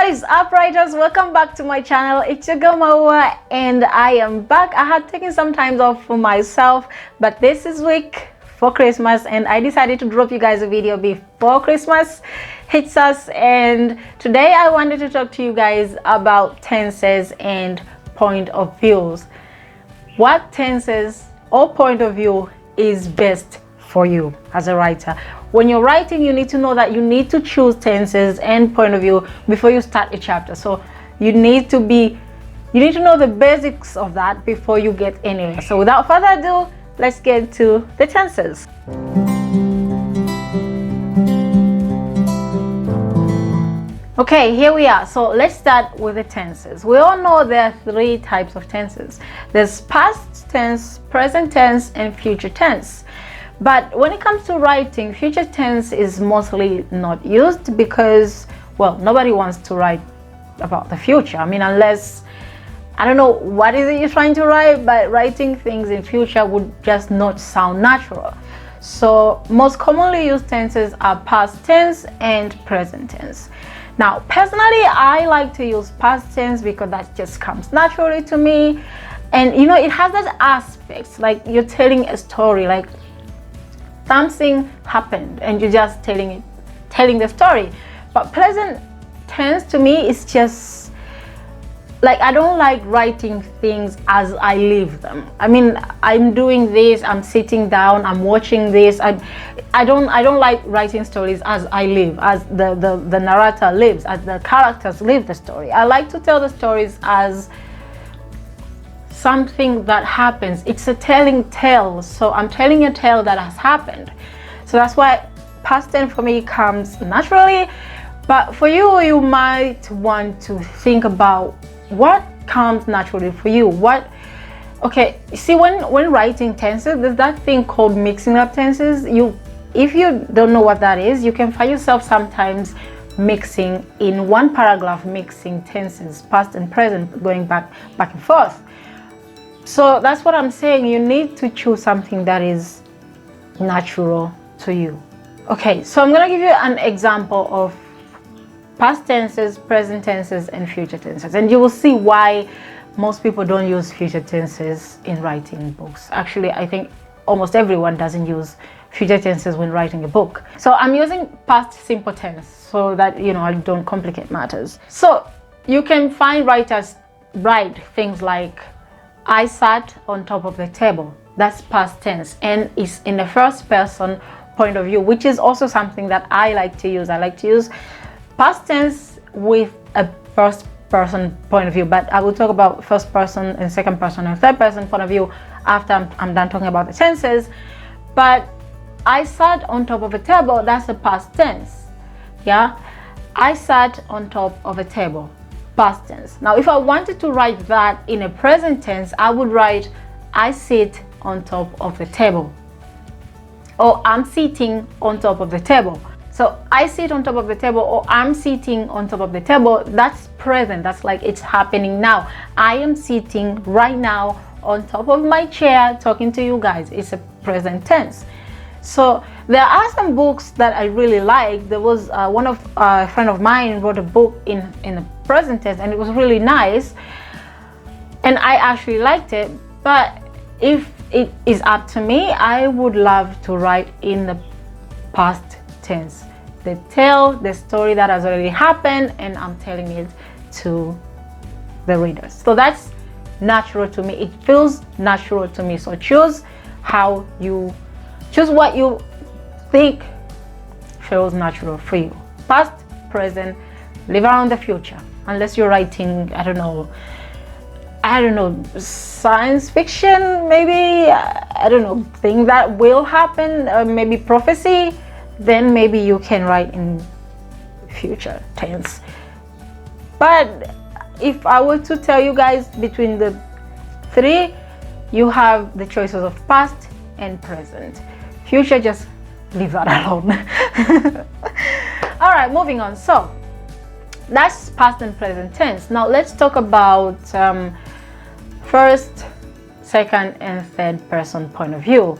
What is up, writers? Welcome back to my channel. It's your girl Maua and I am back. I had taken some time off for myself, but this is week for Christmas and I decided to drop you guys a video before Christmas hits us. And today I wanted to talk to you guys about tenses and point of views. What tenses or point of view is best for you as a writer? When you're writing, you need to know that you need to choose tenses and point of view before you start a chapter. So you need to know the basics of that before you get anywhere. So without further ado, let's get to the tenses. Okay, here we are. So let's start with the tenses. We all know there are three types of tenses. There's past tense, present tense, and future tense. But when it comes to writing, future tense is mostly not used because, well, nobody wants to write about the future. I mean, unless, I don't know what is it you're trying to write, but writing things in future would just not sound natural. So most commonly used tenses are past tense and present tense. Now, personally, I like to use past tense because that just comes naturally to me. And, you know, it has that aspect, like you're telling a story, like something happened and you're just telling the story. But present tense to me is just like, I don't like writing things as I live them. I mean, I'm doing this, I'm sitting down, I'm watching this. I don't like writing stories as I live, as the narrator lives, as the characters live the story. I like to tell the stories as something that happens. It's a telling tale, so I'm telling a tale that has happened. So that's why past tense for me comes naturally. But for you, you might want to think about what comes naturally for you. Okay, see, when writing tenses, there's that thing called mixing up tenses. If you don't know what that is, you can find yourself sometimes mixing in one paragraph, mixing tenses, past and present, going back and forth. So that's what I'm saying. You need to choose something that is natural to you. Okay, so I'm gonna give you an example of past tenses, present tenses, and future tenses, and you will see why most people don't use future tenses in writing books. Actually, I think almost everyone doesn't use future tenses when writing a book. So I'm using past simple tense so that, you know, I don't complicate matters. So you can find writers write things like, I sat on top of the table. That's past tense and is in the first person point of view, which is also something that I like to use. I like to use past tense with a first person point of view, but I will talk about first person and second person and third person point of view after I'm done talking about the tenses. But I sat on top of a table, that's a past tense. Yeah, I sat on top of a table, past tense. Now, if I wanted to write that in a present tense, I would write, I sit on top of the table, or I'm sitting on top of the table. So I sit on top of the table, or I'm sitting on top of the table, that's present. That's like it's happening now. I am sitting right now on top of my chair talking to you guys. It's a present tense. So there are some books that I really like. There was a friend of mine wrote a book in the present tense, and it was really nice, and I actually liked it. But if it is up to me, I would love to write in the past tense. The story that has already happened, and I'm telling it to the readers. So that's natural to me. It feels natural to me. So choose what you think feels natural for you. Past, present, leave around the future. Unless you're writing, I don't know, science fiction, maybe, I don't know, thing that will happen, or maybe prophecy, then maybe you can write in future tense. But if I were to tell you guys between the three, you have the choices of past and present. Future, just leave that alone. All right, moving on. So that's past and present tense. Now let's talk about first, second, and third person point of view.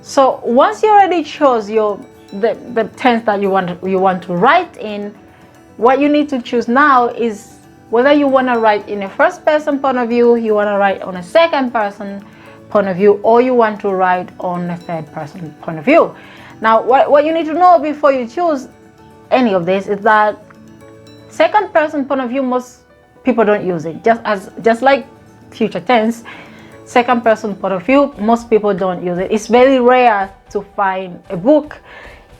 So once you already chose the tense that you want to write in, what you need to choose now is whether you want to write in a first person point of view, you want to write on a second person point of view, or you want to write on a third person point of view. Now, what you need to know before you choose any of this is that second person point of view, most people don't use it. Just like future tense, second person point of view, most people don't use it. It's very rare to find a book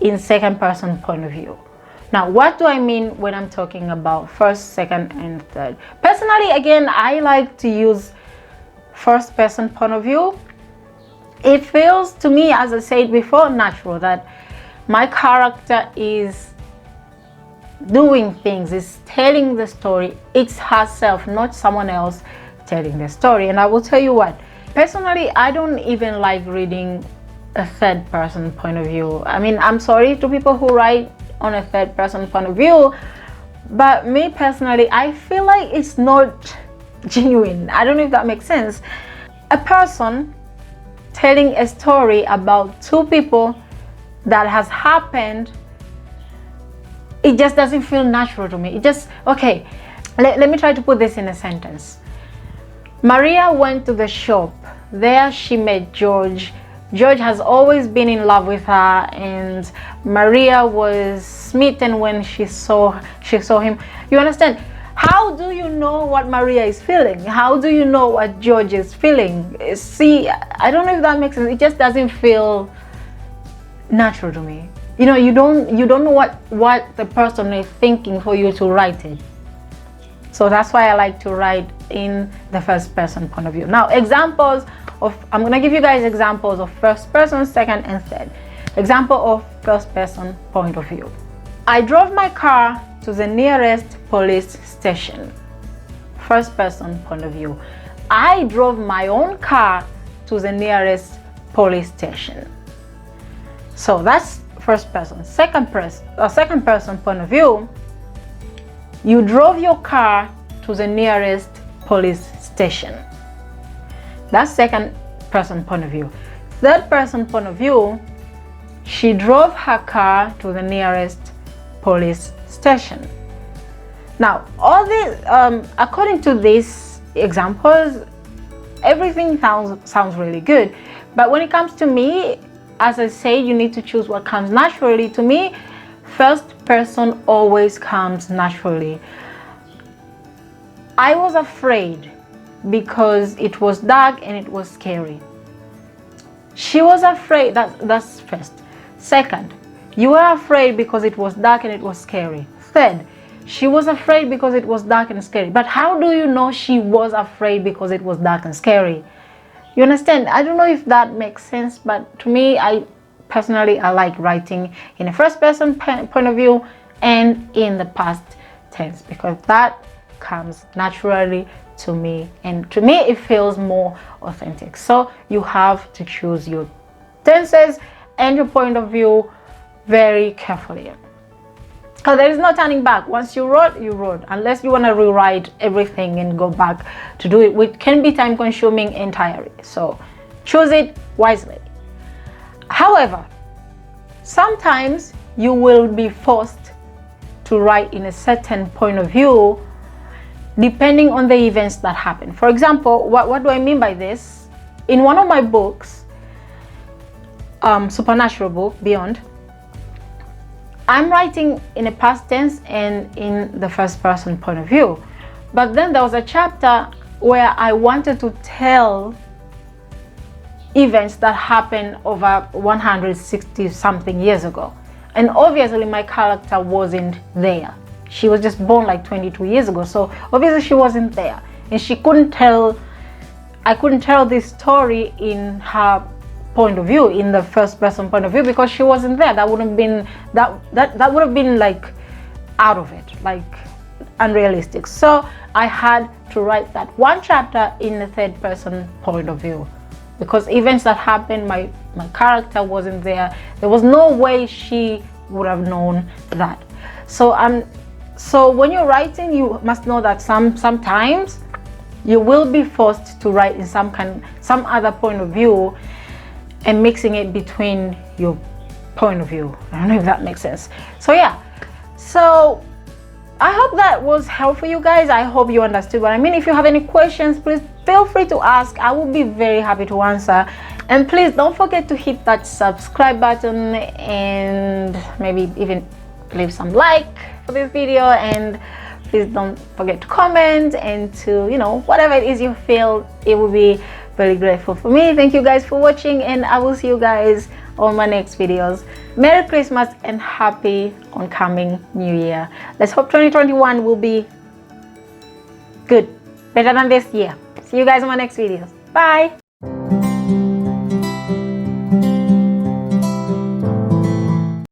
in second person point of view. Now, what do I mean when I'm talking about first, second, and third? Personally, again, I like to use first person point of view. It feels to me, as I said before, natural, that my character is doing things, is telling the story. It's herself, not someone else telling the story. And I will tell you what, personally, I don't even like reading a third person point of view. I mean, I'm sorry to people who write on a third person point of view, but me personally, I feel like it's not genuine. I don't know if that makes sense. A person telling a story about two people that has happened, it just doesn't feel natural to me. It just, okay, let me try to put this in a sentence. Maria went to the shop. There she met George. George has always been in love with her, and Maria was smitten when she saw him. You understand? How do you know what Maria is feeling? How do you know what George is feeling? See, I don't know if that makes sense. It just doesn't feel natural to me. You know, you don't know what the person is thinking for you to write it. So that's why I like to write in the first person point of view. Now, examples of, I'm gonna give you guys examples of first person, second, and third. Example of first person point of view. I drove my car to the nearest police station. First person point of view. I drove my own car to the nearest police station. So that's first person. Second person point of view. You drove your car to the nearest police station. That's second person point of view. Third person point of view, she drove her car to the nearest police station. Now, all these, according to these examples, everything sounds really good. But when it comes to me, as I say, you need to choose what comes naturally. To me, first person always comes naturally. I was afraid because it was dark and it was scary. She was afraid. That's first. Second, you were afraid because it was dark and it was scary. Third, she was afraid because it was dark and scary. But how do you know she was afraid because it was dark and scary? You understand? I don't know if that makes sense, but to me, I like writing in a first person point of view and in the past tense, because that comes naturally to me, and to me it feels more authentic. So you have to choose your tenses and your point of view very carefully, because there is no turning back. Once you wrote, unless you want to rewrite everything and go back to do it, which can be time consuming entirely. So choose it wisely. However, sometimes you will be forced to write in a certain point of view depending on the events that happen. For example, what do I mean by this? In one of my books, supernatural book, Beyond, I'm writing in a past tense and in the first person point of view. But then there was a chapter where I wanted to tell events that happened over 160 something years ago. And obviously my character wasn't there. She was just born like 22 years ago. So obviously she wasn't there. And I couldn't tell this story in her point of view, in the first person point of view, because she wasn't there. That would have been that would have been like out of it, like unrealistic. So I had to write that one chapter in the third person point of view, because events that happened, my character wasn't there. There was no way she would have known that. So when you're writing, you must know that sometimes you will be forced to write in some other point of view and mixing it between your point of view. I don't know if that makes sense. So yeah, so I hope that was helpful, you guys. I hope you understood what I mean. If you have any questions, please feel free to ask. I will be very happy to answer. And please don't forget to hit that subscribe button and maybe even leave some like for this video. And please don't forget to comment and to, you know, whatever it is you feel, it will be very grateful for me. Thank you guys for watching, and I will see you guys on my next videos. Merry Christmas and happy oncoming New Year. Let's hope 2021 will be good, better than this year. See you guys on my next videos. Bye.